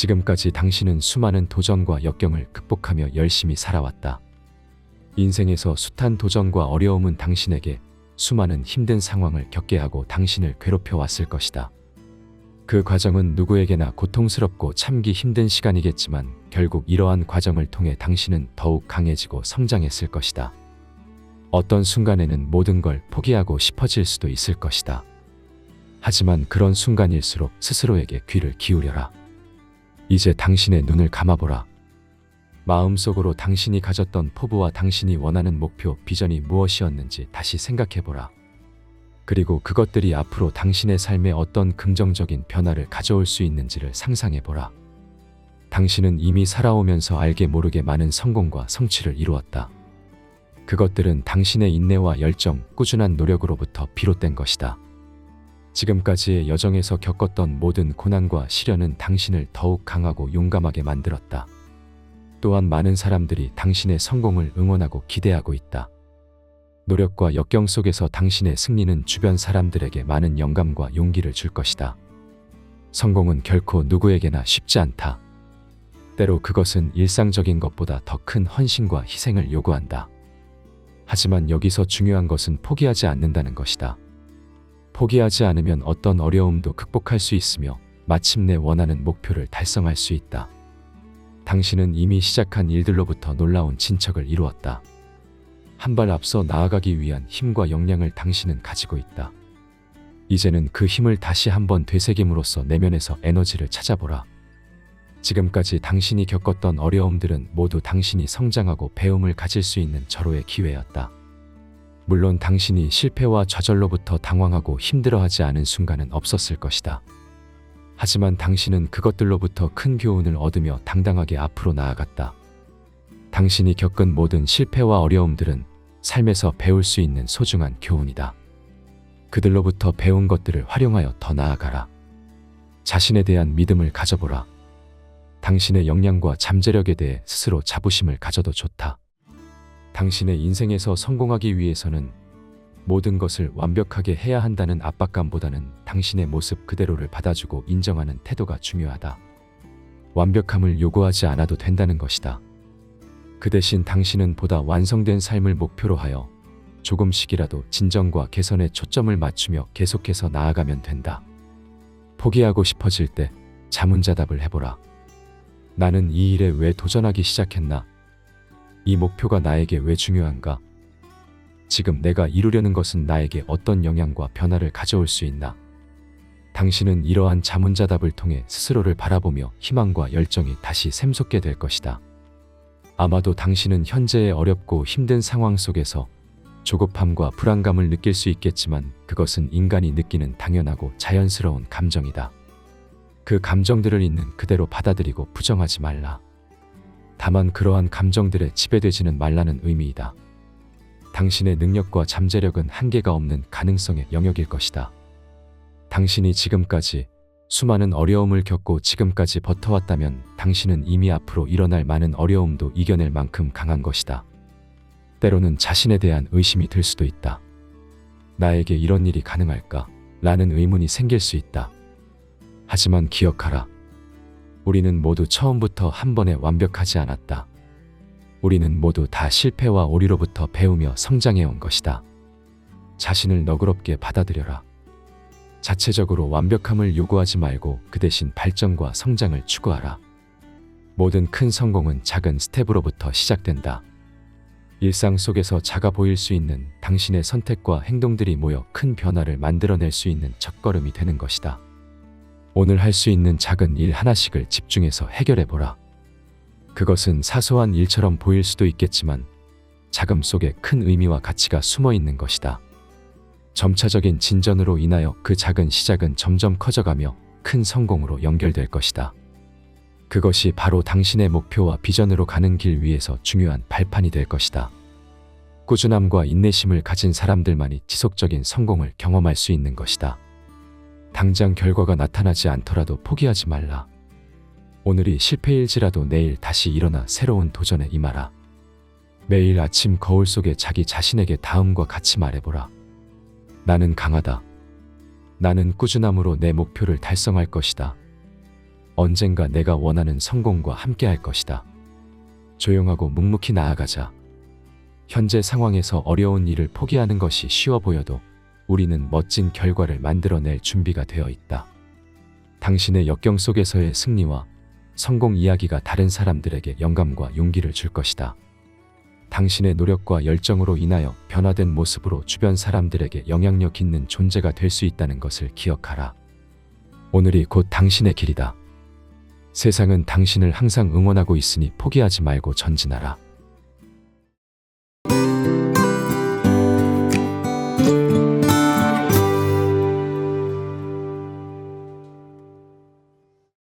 지금까지 당신은 수많은 도전과 역경을 극복하며 열심히 살아왔다. 인생에서 숱한 도전과 어려움은 당신에게 수많은 힘든 상황을 겪게 하고 당신을 괴롭혀 왔을 것이다. 그 과정은 누구에게나 고통스럽고 참기 힘든 시간이겠지만 결국 이러한 과정을 통해 당신은 더욱 강해지고 성장했을 것이다. 어떤 순간에는 모든 걸 포기하고 싶어질 수도 있을 것이다. 하지만 그런 순간일수록 스스로에게 귀를 기울여라. 이제 당신의 눈을 감아보라. 마음속으로 당신이 가졌던 포부와 당신이 원하는 목표, 비전이 무엇이었는지 다시 생각해보라. 그리고 그것들이 앞으로 당신의 삶에 어떤 긍정적인 변화를 가져올 수 있는지를 상상해보라. 당신은 이미 살아오면서 알게 모르게 많은 성공과 성취를 이루었다. 그것들은 당신의 인내와 열정, 꾸준한 노력으로부터 비롯된 것이다. 지금까지의 여정에서 겪었던 모든 고난과 시련은 당신을 더욱 강하고 용감하게 만들었다. 또한 많은 사람들이 당신의 성공을 응원하고 기대하고 있다. 노력과 역경 속에서 당신의 승리는 주변 사람들에게 많은 영감과 용기를 줄 것이다. 성공은 결코 누구에게나 쉽지 않다. 때로 그것은 일상적인 것보다 더 큰 헌신과 희생을 요구한다. 하지만 여기서 중요한 것은 포기하지 않는다는 것이다. 포기하지 않으면 어떤 어려움도 극복할 수 있으며 마침내 원하는 목표를 달성할 수 있다. 당신은 이미 시작한 일들로부터 놀라운 진척을 이루었다. 한 발 앞서 나아가기 위한 힘과 역량을 당신은 가지고 있다. 이제는 그 힘을 다시 한번 되새김으로써 내면에서 에너지를 찾아보라. 지금까지 당신이 겪었던 어려움들은 모두 당신이 성장하고 배움을 가질 수 있는 절호의 기회였다. 물론 당신이 실패와 좌절로부터 당황하고 힘들어하지 않은 순간은 없었을 것이다. 하지만 당신은 그것들로부터 큰 교훈을 얻으며 당당하게 앞으로 나아갔다. 당신이 겪은 모든 실패와 어려움들은 삶에서 배울 수 있는 소중한 교훈이다. 그들로부터 배운 것들을 활용하여 더 나아가라. 자신에 대한 믿음을 가져보라. 당신의 역량과 잠재력에 대해 스스로 자부심을 가져도 좋다. 당신의 인생에서 성공하기 위해서는 모든 것을 완벽하게 해야 한다는 압박감보다는 당신의 모습 그대로를 받아주고 인정하는 태도가 중요하다. 완벽함을 요구하지 않아도 된다는 것이다. 그 대신 당신은 보다 완성된 삶을 목표로 하여 조금씩이라도 진정과 개선에 초점을 맞추며 계속해서 나아가면 된다. 포기하고 싶어질 때 자문자답을 해보라. 나는 이 일에 왜 도전하기 시작했나? 이 목표가 나에게 왜 중요한가? 지금 내가 이루려는 것은 나에게 어떤 영향과 변화를 가져올 수 있나? 당신은 이러한 자문자답을 통해 스스로를 바라보며 희망과 열정이 다시 샘솟게 될 것이다. 아마도 당신은 현재의 어렵고 힘든 상황 속에서 조급함과 불안감을 느낄 수 있겠지만 그것은 인간이 느끼는 당연하고 자연스러운 감정이다. 그 감정들을 있는 그대로 받아들이고 부정하지 말라. 다만 그러한 감정들에 지배되지는 말라는 의미이다. 당신의 능력과 잠재력은 한계가 없는 가능성의 영역일 것이다. 당신이 지금까지 수많은 어려움을 겪고 지금까지 버텨왔다면 당신은 이미 앞으로 일어날 많은 어려움도 이겨낼 만큼 강한 것이다. 때로는 자신에 대한 의심이 들 수도 있다. 나에게 이런 일이 가능할까? 라는 의문이 생길 수 있다. 하지만 기억하라. 우리는 모두 처음부터 한 번에 완벽하지 않았다. 우리는 모두 다 실패와 오류로부터 배우며 성장해온 것이다. 자신을 너그럽게 받아들여라. 자체적으로 완벽함을 요구하지 말고 그 대신 발전과 성장을 추구하라. 모든 큰 성공은 작은 스텝으로부터 시작된다. 일상 속에서 작아 보일 수 있는 당신의 선택과 행동들이 모여 큰 변화를 만들어낼 수 있는 첫걸음이 되는 것이다. 오늘 할 수 있는 작은 일 하나씩을 집중해서 해결해보라. 그것은 사소한 일처럼 보일 수도 있겠지만 자금 속에 큰 의미와 가치가 숨어 있는 것이다. 점차적인 진전으로 인하여 그 작은 시작은 점점 커져가며 큰 성공으로 연결될 것이다. 그것이 바로 당신의 목표와 비전으로 가는 길 위에서 중요한 발판이 될 것이다. 꾸준함과 인내심을 가진 사람들만이 지속적인 성공을 경험할 수 있는 것이다. 당장 결과가 나타나지 않더라도 포기하지 말라. 오늘이 실패일지라도 내일 다시 일어나 새로운 도전에 임하라. 매일 아침 거울 속에 자기 자신에게 다음과 같이 말해보라. 나는 강하다. 나는 꾸준함으로 내 목표를 달성할 것이다. 언젠가 내가 원하는 성공과 함께 할 것이다. 조용하고 묵묵히 나아가자. 현재 상황에서 어려운 일을 포기하는 것이 쉬워 보여도 우리는 멋진 결과를 만들어낼 준비가 되어 있다. 당신의 역경 속에서의 승리와 성공 이야기가 다른 사람들에게 영감과 용기를 줄 것이다. 당신의 노력과 열정으로 인하여 변화된 모습으로 주변 사람들에게 영향력 있는 존재가 될 수 있다는 것을 기억하라. 오늘이 곧 당신의 길이다. 세상은 당신을 항상 응원하고 있으니 포기하지 말고 전진하라.